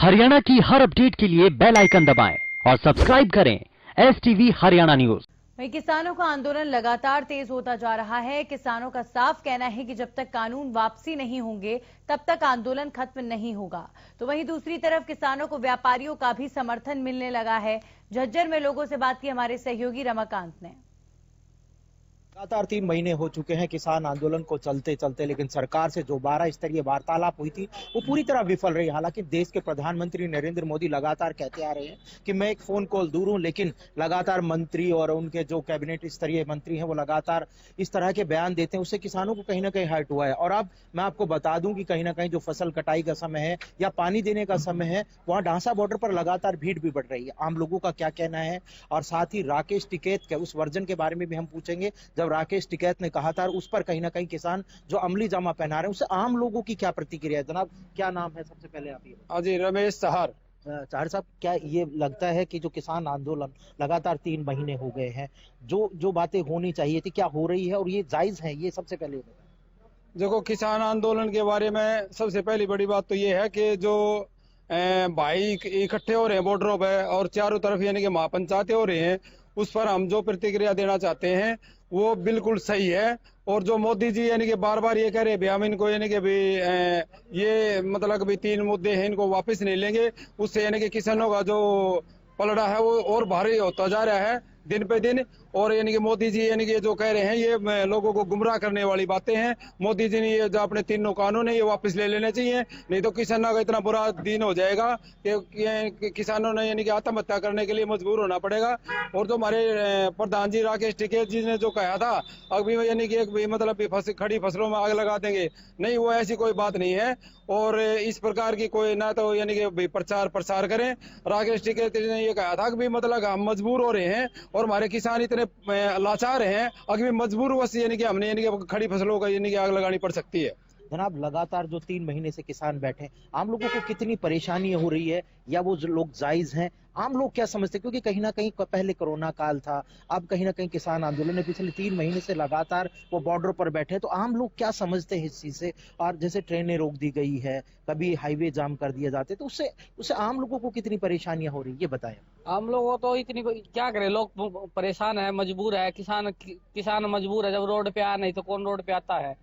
हरियाणा की हर अपडेट के लिए बेल आइकन दबाएं और सब्सक्राइब करें STV हरियाणा न्यूज। वहीं किसानों का आंदोलन लगातार तेज होता जा रहा है। किसानों का साफ कहना है कि जब तक कानून वापसी नहीं होंगे तब तक आंदोलन खत्म नहीं होगा। तो वहीं दूसरी तरफ किसानों को व्यापारियों का भी समर्थन मिलने लगा है। झज्जर में लोगों से बात की हमारे सहयोगी रमाकांत ने। लगातार 3 महीने हो चुके हैं किसान आंदोलन को चलते चलते, लेकिन सरकार से जो 12 स्तरीय वार्तालाप हुई थी वो पूरी तरह विफल रही। हालांकि देश के प्रधानमंत्री नरेंद्र मोदी लगातार कहते आ रहे हैं कि मैं एक फोन कॉल दूर हूं, लेकिन लगातार मंत्री और उनके जो कैबिनेट स्तरीय मंत्री हैं वो लगातार इस तरह के बयान देते हैं। उससे किसानों को कहीं ना कहीं हर्ट हुआ है। और अब मैं आपको बता दूं कि कहीं ना कहीं जो फसल कटाई का समय है या पानी देने का समय है, वहां ढांसा बॉर्डर पर लगातार भीड़ भी बढ़ रही है। आम लोगों का क्या कहना है, और साथ ही राकेश टिकैत के उस वर्जन के बारे में भी हम पूछेंगे जब राकेश टिकैत ने कहा था, उस पर कहीं ना कहीं किसान जो अमली जामा पहना रहे हैं उससे आम लोगों की क्या प्रतिक्रिया है। जनाब क्या नाम है, सबसे पहले आप ये अजय रमेश सहार। चार साहब, क्या ये लगता है कि जो किसान आंदोलन लगातार 3 महीने हो गए हैं, जो बातें होनी चाहिए थी क्या हो रही है और ये जायज है? ये सबसे पहले देखो, किसान आंदोलन के बारे में सबसे पहली बड़ी बात तो ये है कि जो भाई इकट्ठे हो रहे हैं बॉर्डरों पे और चारों तरफ यानी कि महापंचायतें हो रही हैं, उस पर हम जो प्रतिक्रिया देना चाहते हैं वो बिल्कुल सही है। और जो मोदी जी यानी कि बार बार ये कह रहे हैं हम इनको यानी कि भी ये मतलब भी 3 मुद्दे हैं, इनको वापस नहीं लेंगे, उससे यानी कि किसानों का जो पलड़ा है वो और भारी होता जा रहा है दिन पे दिन। और यानी कि मोदी जी यानी कि जो कह रहे हैं ये लोगों को गुमराह करने वाली बातें हैं। मोदी जी ने ये जो अपने 3 कानून है ये वापस ले लेने चाहिए, नहीं तो किसानों का इतना बुरा दिन हो जाएगा कि किसानों ने यानी कि आत्महत्या करने के लिए मजबूर होना पड़ेगा। और जो हमारे प्रधान जी राकेश टिकैत जी ने जो कहा था अभी यानी कि एक मतलब खड़ी फसलों में आग लगा देंगे, नहीं, वो ऐसी कोई बात नहीं है। और इस प्रकार की कोई ना तो यानी कि प्रचार प्रसार करें। राकेश टिकैत ने ये कहा था कि मतलब हम मजबूर हो रहे हैं और हमारे किसान इतने लाचार हैं, अगर मजबूर वश यानी कि हमने यानी कि खड़ी फसलों का यानी कि आग लगानी पड़ सकती है। जनाब लगातार जो 3 महीने से किसान बैठे, आम लोगों को कितनी परेशानी हो रही है या वो जो लोग जायज हैं? आम लोग क्या समझते हैं? क्योंकि कहीं ना कहीं पहले कोरोना काल था, अब कहीं ना कहीं किसान आंदोलन है, पिछले 3 महीने से लगातार वो बॉर्डर पर बैठे, तो आम लोग क्या समझते हैं इस चीज से? और जैसे ट्रेनें रोक दी गई है, कभी हाईवे जाम कर दिया जाते, तो उससे आम लोगों को कितनी परेशानियां हो रही, ये बताएं। हम लोगों तो इतनी क्या करें, लोग परेशान है, मजबूर है, किसान मजबूर है। जब रोड पे आया नहीं तो कौन रोड पे आता है?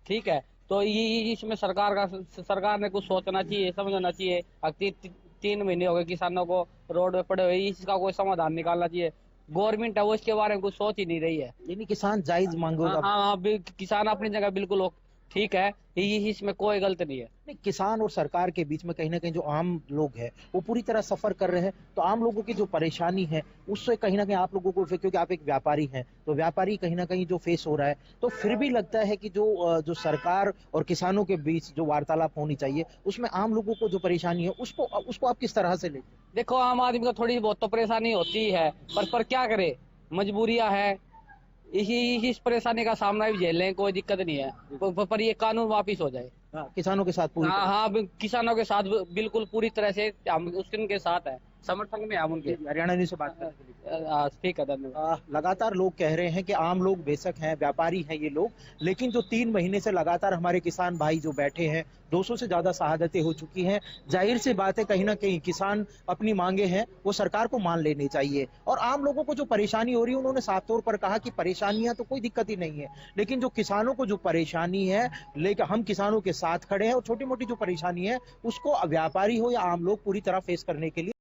ठीक है, तो ये इसमें सरकार ने कुछ सोचना चाहिए, समझना चाहिए। 3 महीने हो गए किसानों को रोड पे पड़े हुए, इसका कोई समाधान निकालना चाहिए। गवर्नमेंट है वो इसके बारे में कुछ सोच ही नहीं रही है। यानी किसान जायज मांगेगा। हाँ, किसान अपनी जगह बिल्कुल ठीक है, इसमें कोई गलत नहीं है। नहीं, किसान और सरकार के बीच में कहीं ना कहीं जो आम लोग हैं वो पूरी तरह सफर कर रहे हैं, तो आम लोगों की जो परेशानी है उससे कहीं ना कहीं आप लोगों को, क्योंकि आप एक व्यापारी हैं, तो व्यापारी कहीं ना कहीं जो फेस हो रहा है, तो फिर भी लगता है कि जो सरकार और किसानों के बीच जो वार्तालाप होनी चाहिए उसमें आम लोगों को जो परेशानी है उसको आप किस तरह से लेते? देखो, आम आदमी को थोड़ी बहुत तो परेशानी होती है, पर क्या करे, मजबूरियां है, इस परेशानी का सामना भी झेल लें, कोई दिक्कत नहीं है। पर ये कानून वापिस हो जाए। किसानों के साथ पूरी हाँ, किसानों के साथ बिल्कुल पूरी तरह से हम उनके साथ है, समर्थन में हम उनके। हरियाणा न्यूज़ से बात करने के लिए ठीक है, धन्यवाद। लगातार लोग कह रहे हैं कि आम लोग बेशक हैं, व्यापारी हैं ये लोग, लेकिन जो 3 महीने से लगातार हमारे किसान भाई जो बैठे हैं, 200 से ज्यादा शहादतें हो चुकी हैं। जाहिर सी बात है कहीं ना कहीं किसान अपनी मांगे हैं वो सरकार को मान लेनी चाहिए। और आम लोगों को जो परेशानी हो रही है, उन्होंने साफ तौर पर कहा कि परेशानियां तो कोई दिक्कत ही नहीं है, लेकिन जो किसानों को जो परेशानी है, लेकिन हम किसानों के साथ खड़े हैं और छोटी मोटी जो परेशानी है उसको व्यापारी हो या आम लोग पूरी तरह फेस करने के लिए